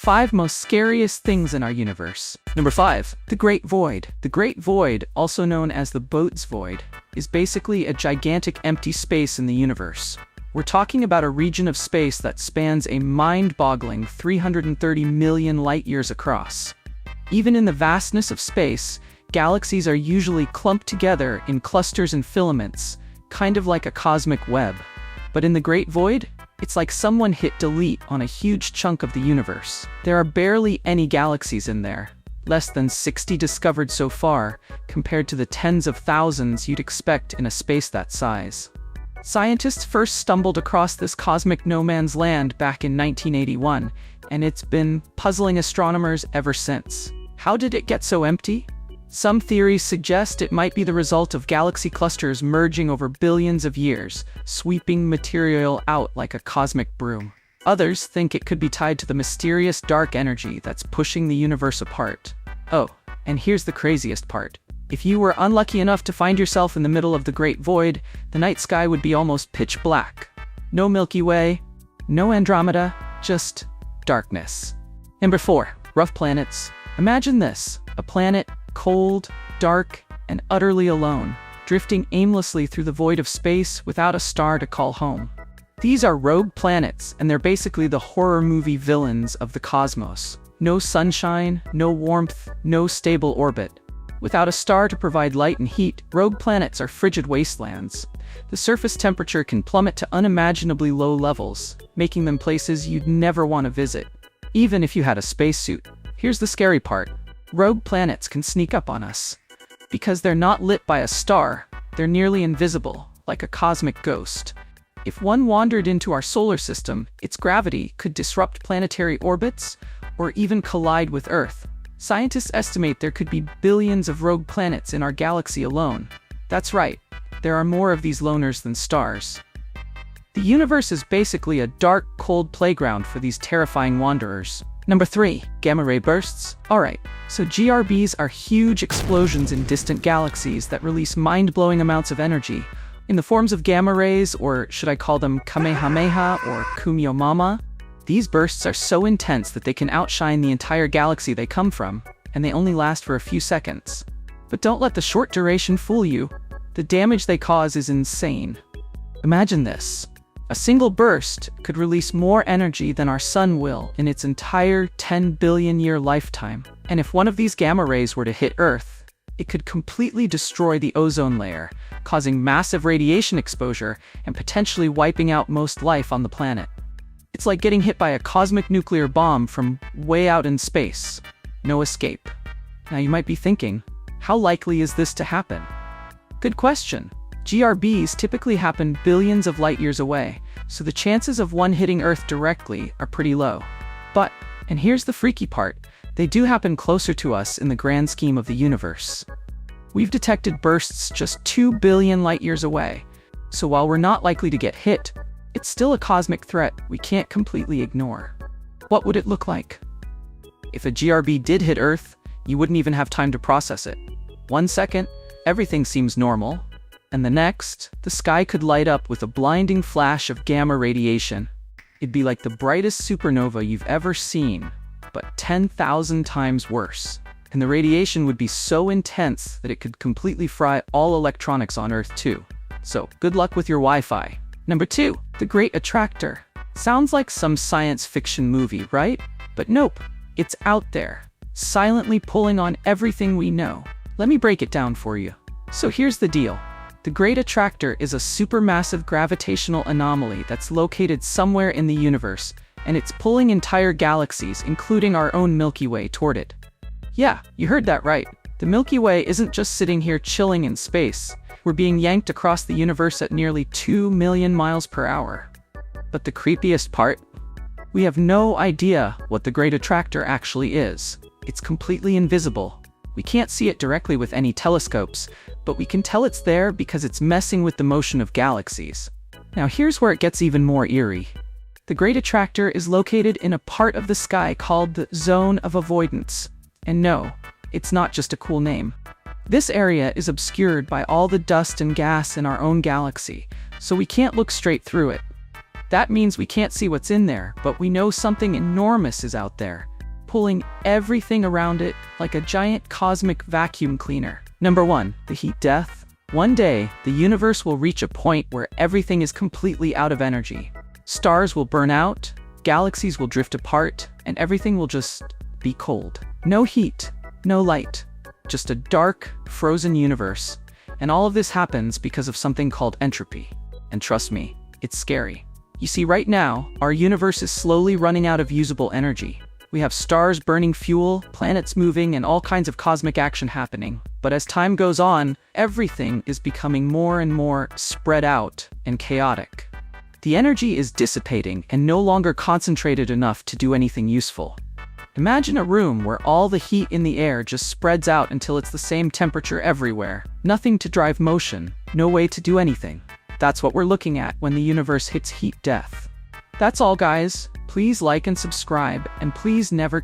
5 most scariest things in our universe. Number 5. The Great Void. The Great Void, also known as the Bot's Void, is basically a gigantic empty space in the universe. We're talking about a region of space that spans a mind-boggling 330 million light-years across. Even in the vastness of space, galaxies are usually clumped together in clusters and filaments, kind of like a cosmic web. But in the Great Void, it's like someone hit delete on a huge chunk of the universe. There are barely any galaxies in there, less than 60 discovered so far, compared to the tens of thousands you'd expect in a space that size. Scientists first stumbled across this cosmic no-man's land back in 1981, and it's been puzzling astronomers ever since. How did it get so empty? Some theories suggest it might be the result of galaxy clusters merging over billions of years, sweeping material out like a cosmic broom. Others think it could be tied to the mysterious dark energy that's pushing the universe apart. Oh, and here's the craziest part. If you were unlucky enough to find yourself in the middle of the Great Void, the night sky would be almost pitch black. No Milky Way, no Andromeda, just darkness. Number 4. Rough planets. Imagine this, a planet cold, dark, and utterly alone, drifting aimlessly through the void of space without a star to call home. These are rogue planets, and they're basically the horror movie villains of the cosmos. No sunshine, no warmth, no stable orbit. Without a star to provide light and heat, rogue planets are frigid wastelands. The surface temperature can plummet to unimaginably low levels, making them places you'd never want to visit, even if you had a spacesuit. Here's the scary part. Rogue planets can sneak up on us. Because they're not lit by a star, they're nearly invisible, like a cosmic ghost. If one wandered into our solar system, its gravity could disrupt planetary orbits, or even collide with Earth. Scientists estimate there could be billions of rogue planets in our galaxy alone. That's right, there are more of these loners than stars. The universe is basically a dark, cold playground for these terrifying wanderers. Number 3. Gamma ray bursts. Alright, so GRBs are huge explosions in distant galaxies that release mind-blowing amounts of energy, in the forms of gamma rays, or should I call them Kamehameha or Kumyo-mama? These bursts are so intense that they can outshine the entire galaxy they come from, and they only last for a few seconds. But don't let the short duration fool you. The damage they cause is insane. Imagine this. A single burst could release more energy than our sun will in its entire 10 billion year lifetime. And if one of these gamma rays were to hit Earth, it could completely destroy the ozone layer, causing massive radiation exposure and potentially wiping out most life on the planet. It's like getting hit by a cosmic nuclear bomb from way out in space. No escape. Now you might be thinking, how likely is this to happen? Good question. GRBs typically happen billions of light years away, so the chances of one hitting Earth directly are pretty low. But, and here's the freaky part, they do happen closer to us in the grand scheme of the universe. We've detected bursts just 2 billion light years away, so while we're not likely to get hit, it's still a cosmic threat we can't completely ignore. What would it look like? If a GRB did hit Earth, you wouldn't even have time to process it. 1 second, everything seems normal. And the next, the sky could light up with a blinding flash of gamma radiation. It'd be like the brightest supernova you've ever seen, but 10,000 times worse. And the radiation would be so intense that it could completely fry all electronics on Earth too. So, good luck with your Wi-Fi. Number 2. The Great Attractor. Sounds like some science fiction movie, right? But nope, it's out there, silently pulling on everything we know. Let me break it down for you. So here's the deal. The Great Attractor is a supermassive gravitational anomaly that's located somewhere in the universe, and it's pulling entire galaxies, including our own Milky Way, toward it. Yeah, you heard that right. The Milky Way isn't just sitting here chilling in space. We're being yanked across the universe at nearly 2 million miles per hour. But the creepiest part? We have no idea what the Great Attractor actually is. It's completely invisible. We can't see it directly with any telescopes, but we can tell it's there because it's messing with the motion of galaxies. Now here's where it gets even more eerie. The Great Attractor is located in a part of the sky called the Zone of Avoidance. And no, it's not just a cool name. This area is obscured by all the dust and gas in our own galaxy, so we can't look straight through it. That means we can't see what's in there, but we know something enormous is out there, pulling everything around it like a giant cosmic vacuum cleaner. Number 1. The heat death. One day, the universe will reach a point where everything is completely out of energy. Stars will burn out, galaxies will drift apart, and everything will just be cold. No heat, no light, just a dark, frozen universe. And all of this happens because of something called entropy. And trust me, it's scary. You see, right now, our universe is slowly running out of usable energy. We have stars burning fuel, planets moving, and all kinds of cosmic action happening. But as time goes on, everything is becoming more and more spread out and chaotic. The energy is dissipating and no longer concentrated enough to do anything useful. Imagine a room where all the heat in the air just spreads out until it's the same temperature everywhere. Nothing to drive motion, no way to do anything. That's what we're looking at when the universe hits heat death. That's all, guys. Please like and subscribe, and please never